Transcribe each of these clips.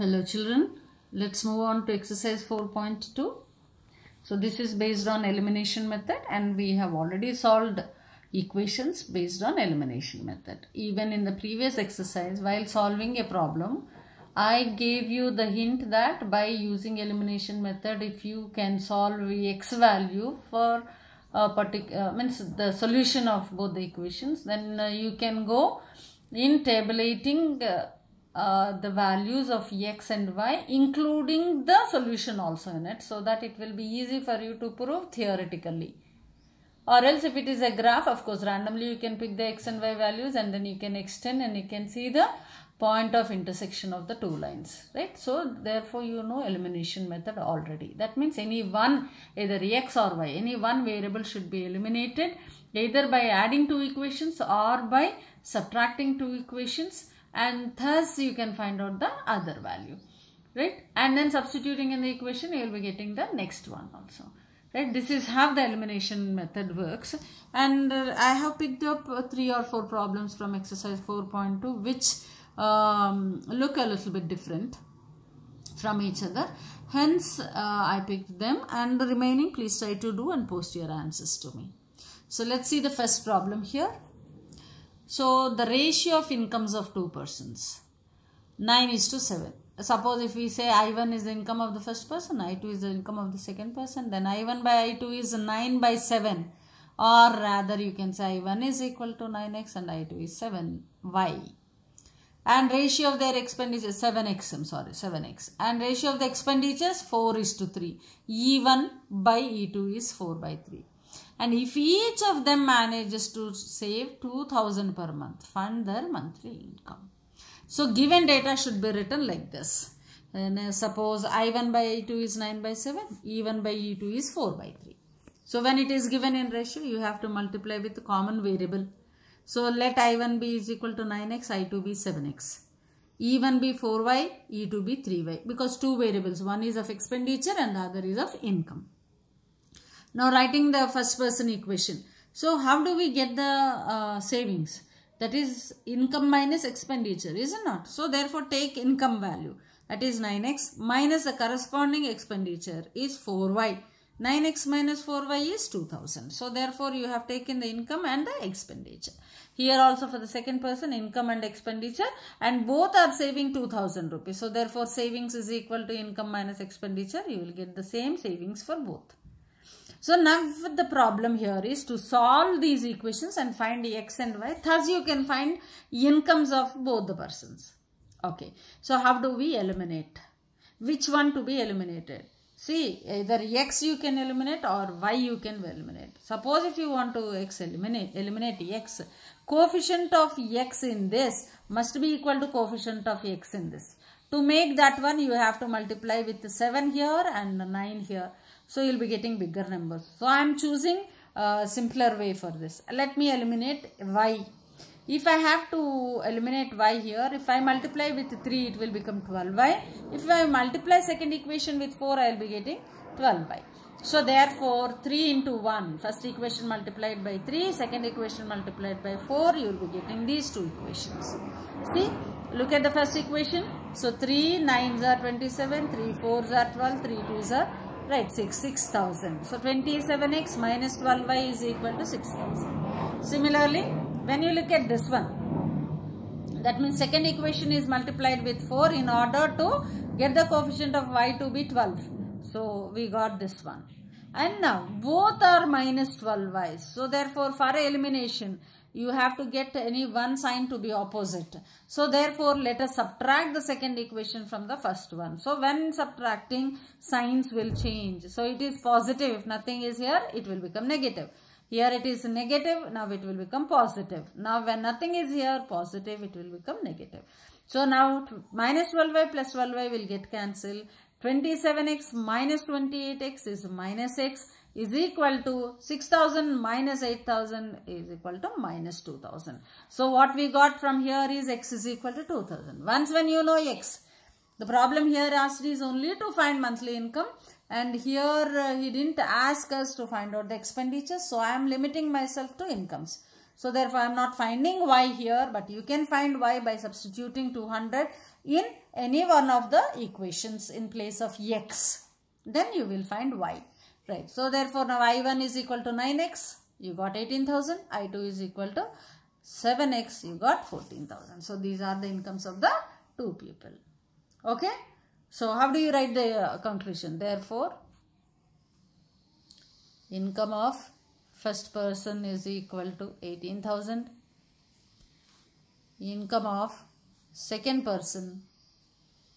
Hello children, let's move on to exercise 4.2. So this is based on elimination method and we have already solved equations based on elimination method. Even in the previous exercise, while solving a problem, I gave you the hint that by using elimination method, if you can solve the x value for a particular, means the solution of both the equations, then you can go in tabulating the values of x and y, including the solution also in it, so that it will be easy for you to prove theoretically. Or else if it is a graph, of course randomly you can pick the x and y values and then you can extend and you can see the point of intersection of the two lines, right? So therefore you know elimination method already. That means any one, either x or y, any one variable should be eliminated either by adding two equations or by subtracting two equations, and thus you can find out the other value, right? And then substituting in the equation, you will be getting the next one also, right? This is how the elimination method works. And I have picked up 3 or 4 problems from exercise 4.2 which look a little bit different from each other. Hence I picked them, and the remaining please try to do and post your answers to me. So let's see the first problem here. So the ratio of incomes of two persons, 9:7. Suppose if we say I1 is the income of the first person, I2 is the income of the second person, then I1 by I2 is 9/7. Or rather you can say I1 is equal to 9x and I2 is 7y. And ratio of their expenditure 7x. And ratio of the expenditures 4:3. E1 by E2 is 4/3. And if each of them manages to save 2,000 per month, fund their monthly income. So given data should be written like this. And suppose I1 by I2 is 9/7, E1 by E2 is 4/3. So when it is given in ratio, you have to multiply with the common variable. So let I1 be is equal to 9x, I2 be 7x. E1 be 4y, E2 be 3y. Because two variables, one is of expenditure and the other is of income. Now writing the first person equation. So how do we get the savings? That is income minus expenditure, is it not? So therefore take income value, that is 9x, minus the corresponding expenditure is 4y. 9x minus 4y is 2000. So therefore you have taken the income and the expenditure. Here also for the second person, income and expenditure, and both are saving 2000 rupees. So therefore savings is equal to income minus expenditure. You will get the same savings for both. So now the problem here is to solve these equations and find x and y. Thus you can find incomes of both the persons. Okay. So how do we eliminate? Which one to be eliminated? See, either x you can eliminate or y you can eliminate. Suppose if you want to eliminate x, coefficient of x in this must be equal to coefficient of x in this. To make that one, you have to multiply with 7 here and 9 here. So you will be getting bigger numbers. So I am choosing a simpler way for this. Let me eliminate y. If I have to eliminate y here, if I multiply with 3, it will become 12y. If I multiply second equation with 4, I will be getting 12y. So therefore 3 into 1, first equation multiplied by 3, second equation multiplied by 4, you will be getting these two equations. See, look at the first equation. So 3 9s are 27, 3 4s are 12, 3 2s are, right, 6,000. So 27x minus 12y is equal to 6,000. Similarly, when you look at this one, that means second equation is multiplied with 4 in order to get the coefficient of y to be 12. So we got this one. And now both are minus 12y. So therefore for elimination, you have to get any one sign to be opposite. So therefore let us subtract the second equation from the first one. So when subtracting, signs will change. So it is positive. If nothing is here, it will become negative. Here it is negative, now it will become positive. Now when nothing is here, positive, it will become negative. So now minus 12y plus 12y will get cancelled. 27x minus 28x is minus x is equal to 6,000 minus 8,000 is equal to minus 2,000. So what we got from here is x is equal to 2,000. Once when you know x, the problem here asked is only to find monthly income, and here he didn't ask us to find out the expenditures. So I am limiting myself to incomes. So therefore I am not finding y here, but you can find y by substituting 200 in any one of the equations in place of x. Then you will find y. Right. So therefore now I1 is equal to 9x. You got 18,000. I2 is equal to 7x. You got 14,000. So these are the incomes of the two people. Okay. So how do you write the conclusion? Therefore, income of first person is equal to 18,000. Income of second person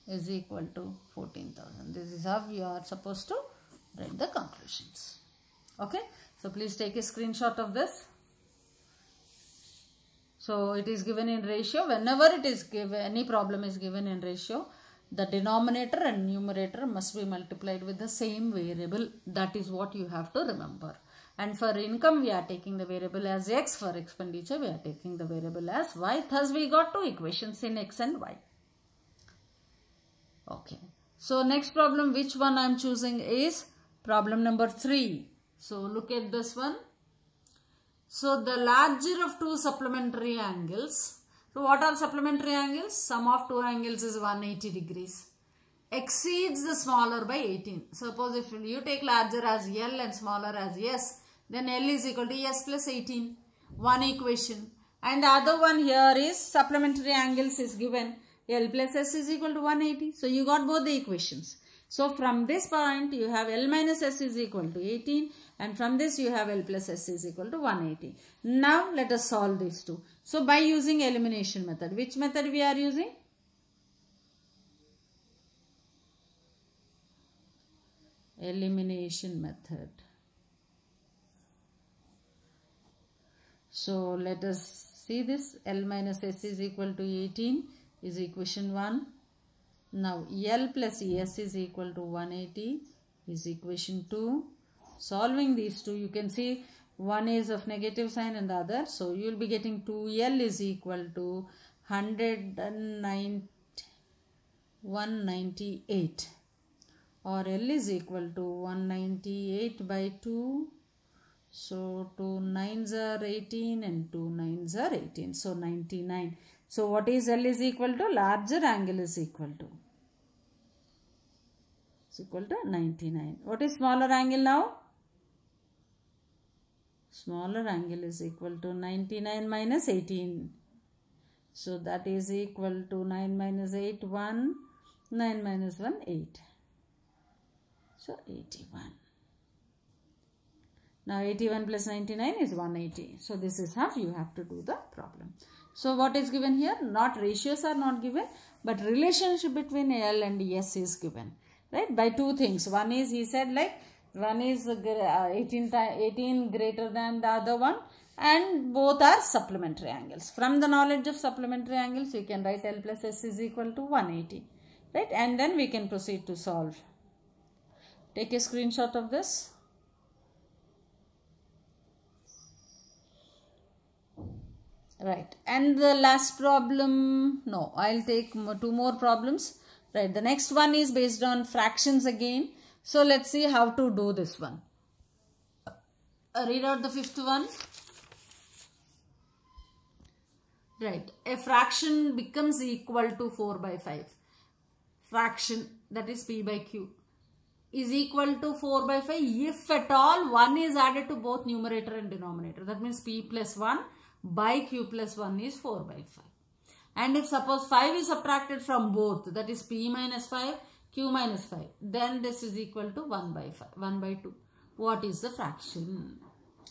is equal to 14,000. This is how you are supposed to write the conclusions. Okay. So please take a screenshot of this. So it is given in ratio. Whenever it is given, any problem is given in ratio, the denominator and numerator must be multiplied with the same variable. That is what you have to remember. And for income, we are taking the variable as x. For expenditure, we are taking the variable as y. Thus, we got two equations in x and y. Okay. So next problem, which one I am choosing is problem number 3. So look at this one. So the larger of two supplementary angles. So what are supplementary angles? Sum of two angles is 180 degrees. Exceeds the smaller by 18. Suppose if you take larger as L and smaller as S, then L is equal to S plus 18. One equation. And the other one here is supplementary angles is given. L plus S is equal to 180. So you got both the equations. So from this point you have L minus S is equal to 18, and from this you have L plus S is equal to 180. Now let us solve these two. So by using elimination method, which method we are using? Elimination method. So let us see this. L minus S is equal to 18 is equation 1. Now L plus S is equal to 180 is equation 2. Solving these two, you can see one is of negative sign and the other. So you will be getting 2L is equal to 198, or L is equal to 198 by 2. So 2 9s are 18 and 2 9s are 18. So 99. So what is L is equal to? Larger angle is equal to. It's equal to 99. What is smaller angle now? Smaller angle is equal to 99 minus 18. So that is equal to 9 minus 8, 1. 9 minus 1, 8. So 81. Now 81 plus 99 is 180. So this is how you have to do the problem. So what is given here? Not ratios are not given, but relationship between L and S is given. Right? By two things. One is, he said, like, one is 18 greater than the other one, and both are supplementary angles. From the knowledge of supplementary angles, you can write L plus S is equal to 180. Right? And then we can proceed to solve. Take a screenshot of this. Right. And the last problem, no, I'll take two more problems. Right. The next one is based on fractions again. So let's see how to do this one. Read out the fifth one. Right. A fraction becomes equal to 4 by 5. Fraction, that is P by Q, is equal to 4 by 5 if at all 1 is added to both numerator and denominator. That means P plus 1 by Q plus 1 is 4 by 5. And if suppose 5 is subtracted from both, that is P minus 5, Q minus 5, then this is equal to 1 by 5, 1 by 2. What is the fraction?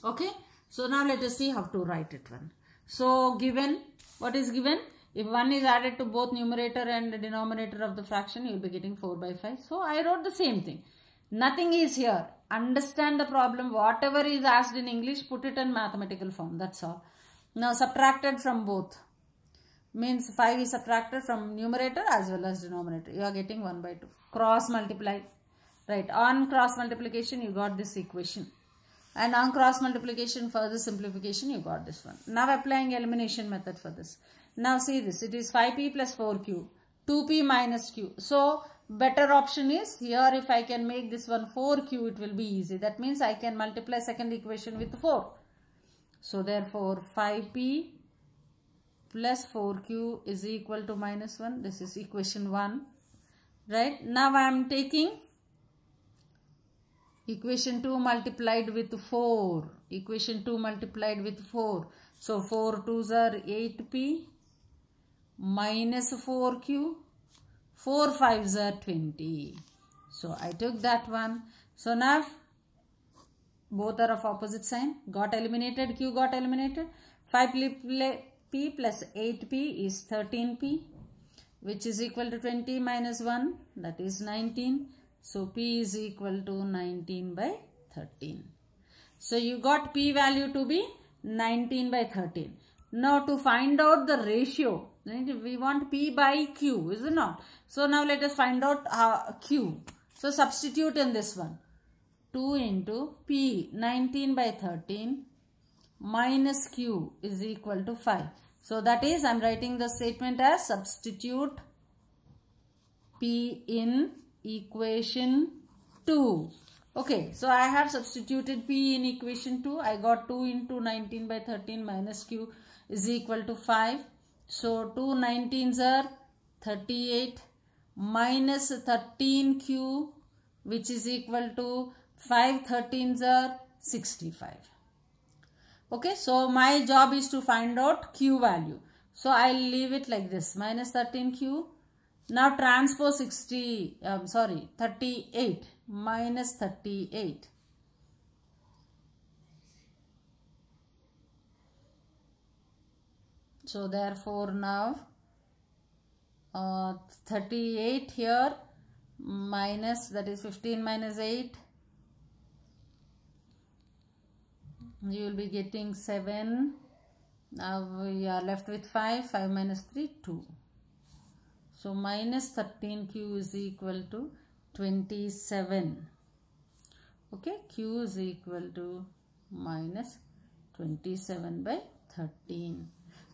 Okay. So now let us see how to write it one. So given, what is given? If 1 is added to both numerator and the denominator of the fraction, you will be getting 4 by 5. So I wrote the same thing. Nothing is here. Understand the problem. Whatever is asked in English, put it in mathematical form. That's all. Now subtracted from both means 5 is subtracted from numerator as well as denominator. You are getting 1 by 2. Cross multiply. Right. On cross multiplication, you got this equation. And on cross multiplication, further simplification, you got this one. Now applying elimination method for this. Now see this. It is 5p plus 4q. 2p minus q. So better option is here, if I can make this one 4q, it will be easy. That means I can multiply second equation with 4. So therefore 5p plus 4q is equal to minus 1. This is equation 1. Right? Now I am taking equation 2 multiplied with 4. Equation 2 multiplied with 4. So 4 2s are 8p minus 4q. 4 5s are 20. So I took that one. So now both are of opposite sign. Got eliminated. Q got eliminated. 5p plus 8p is 13p, which is equal to 20 minus 1, that is 19. So p is equal to 19 by 13. So you got p value to be 19 by 13. Now to find out the ratio, we want p by q, is it not? So now let us find out q. So substitute in this one. 2 into p, 19 by 13 minus q is equal to 5. So that is, I am writing the statement as substitute p in equation 2. Okay, so I have substituted p in equation 2. I got 2 into 19 by 13 minus q is equal to 5. So 2 19s are 38 minus 13q, which is equal to 5 13s are 65. Okay, so my job is to find out q value. So I'll leave it like this, minus 13q. Now transpose 38 minus 38. So therefore now 38 here minus, that is 15 minus 8. You will be getting 7. Now we are left with 5. 5 minus 3, 2. So minus 13q is equal to 27. Okay, q is equal to minus 27 by 13.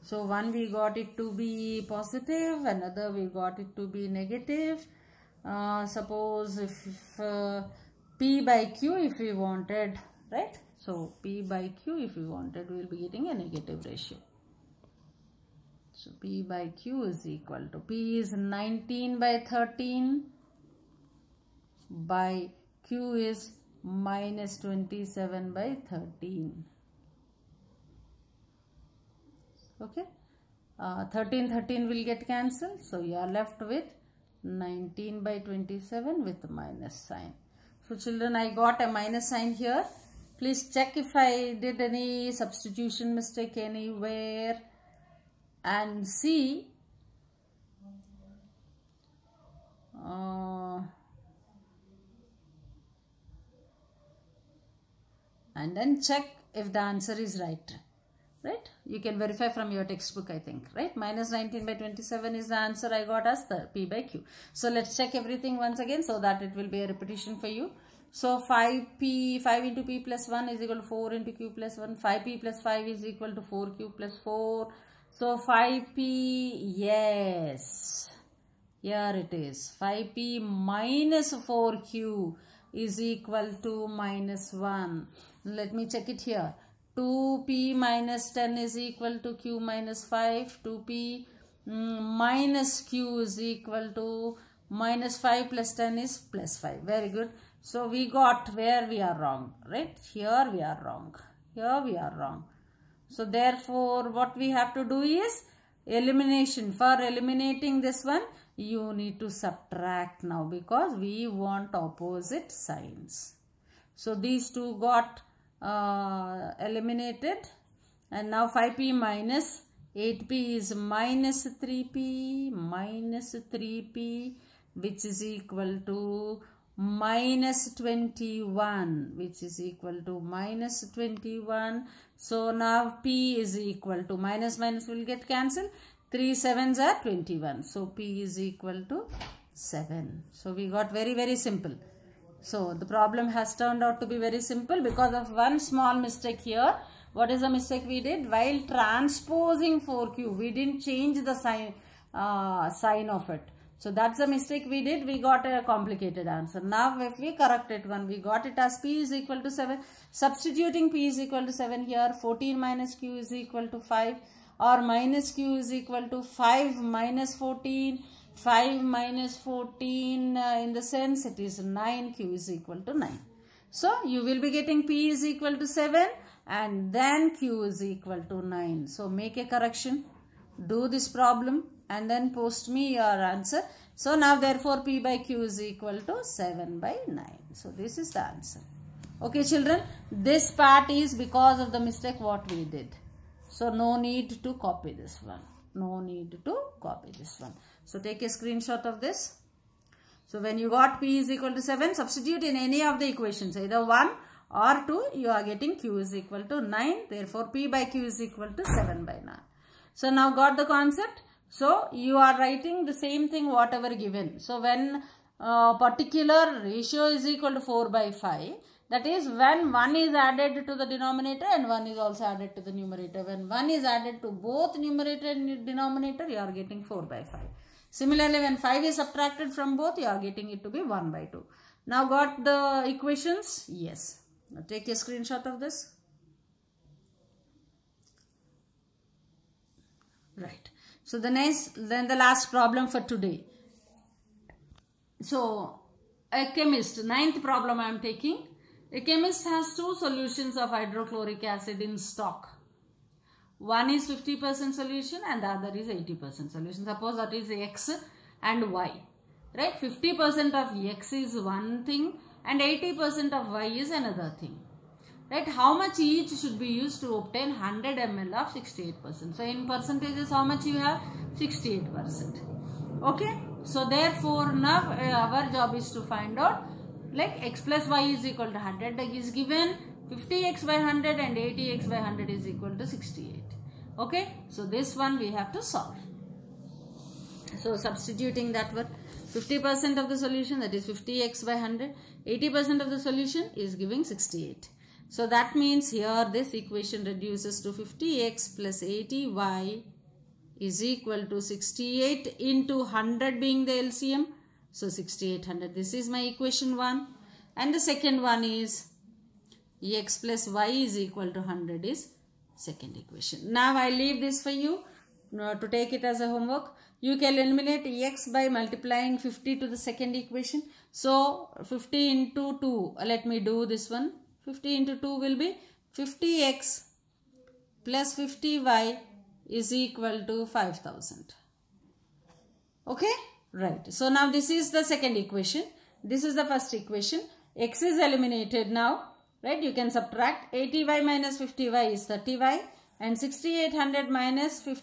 So one we got it to be positive, another we got it to be negative. Suppose if p by q if we wanted, right? So p by q if we wanted, we will be getting a negative ratio. So p by q is equal to, p is 19 by 13 by q is minus 27 by 13. Okay, 13 will get cancelled. So you are left with 19 by 27 with minus sign. So children, I got a minus sign here. Please check if I did any substitution mistake anywhere and see. And then check if the answer is right. Right? You can verify from your textbook, I think. Right? Minus 19 by 27 is the answer I got as the p by q. So let's check everything once again so that it will be a repetition for you. So 5 into p plus 1 is equal to 4 into q plus 1. 5p plus 5 is equal to 4q plus 4. So 5p, yes. Here it is. 5p minus 4q is equal to minus 1. Let me check it here. 2p minus 10 is equal to q minus 5. 2p minus q is equal to minus 5 plus 10 is plus 5. Very good. So we got where we are wrong, right? Here we are wrong. Here we are wrong. So therefore what we have to do is elimination. For eliminating this one, you need to subtract now because we want opposite signs. So these two got eliminated, and now 5p minus 8p is minus 3p which is equal to minus 21, which is equal to minus 21. So now p is equal to, minus will get cancelled. 3 7s are 21. So p is equal to 7. So we got very, very simple. So the problem has turned out to be very simple because of one small mistake here. What is the mistake we did? While transposing 4q, we didn't change the sign of it. So that's the mistake we did. We got a complicated answer. Now if we corrected one, we got it as p is equal to 7. Substituting p is equal to 7 here, 14 minus q is equal to 5, or minus q is equal to 5 minus 14. 5 minus 14 in the sense it is 9, q is equal to 9. So you will be getting p is equal to 7 and then q is equal to 9. So make a correction, do this problem and then post me your answer. So now therefore p by q is equal to 7 by 9. So this is the answer. Okay children, this part is because of the mistake what we did. So no need to copy this one. No need to copy this one. So take a screenshot of this. So when you got p is equal to 7, substitute in any of the equations, either 1 or 2, you are getting q is equal to 9. Therefore p by q is equal to 7 by 9. So now got the concept. So you are writing the same thing whatever given. So when particular ratio is equal to 4 by 5, that is when 1 is added to the denominator and 1 is also added to the numerator. When 1 is added to both numerator and denominator, you are getting 4 by 5. Similarly, when 5 is subtracted from both, you are getting it to be 1 by 2. Now got the equations? Yes. Now take a screenshot of this. Right. So then the last problem for today. So a chemist, 9th problem I am taking. A chemist has 2 solutions of hydrochloric acid in stock. One is 50% solution and the other is 80% solution. Suppose that is X and Y. Right? 50% of X is one thing and 80% of Y is another thing. Right? How much each should be used to obtain 100 ml of 68%? So in percentages, how much you have? 68%. Okay? So therefore now our job is to find out, like x plus y is equal to 100 is given, 50x by 100 and 80x by 100 is equal to 68. Okay, so this one we have to solve. So substituting that one, 50% of the solution, that is 50x by 100, 80% of the solution is giving 68. So that means here this equation reduces to 50x plus 80y is equal to 68 into 100 being the LCM. So 6800. This is my equation 1. And the second one is x plus y is equal to 100 is second equation. Now I leave this for you to take it as a homework. You can eliminate x by multiplying 50 to the second equation. So 50 into 2. Let me do this one. 50 into 2 will be 50x plus 50y is equal to 5000. Okay? Right. So now this is the second equation. This is the first equation. X is eliminated now. Right. You can subtract 80y minus 50y is 30y. And 6800 minus 50,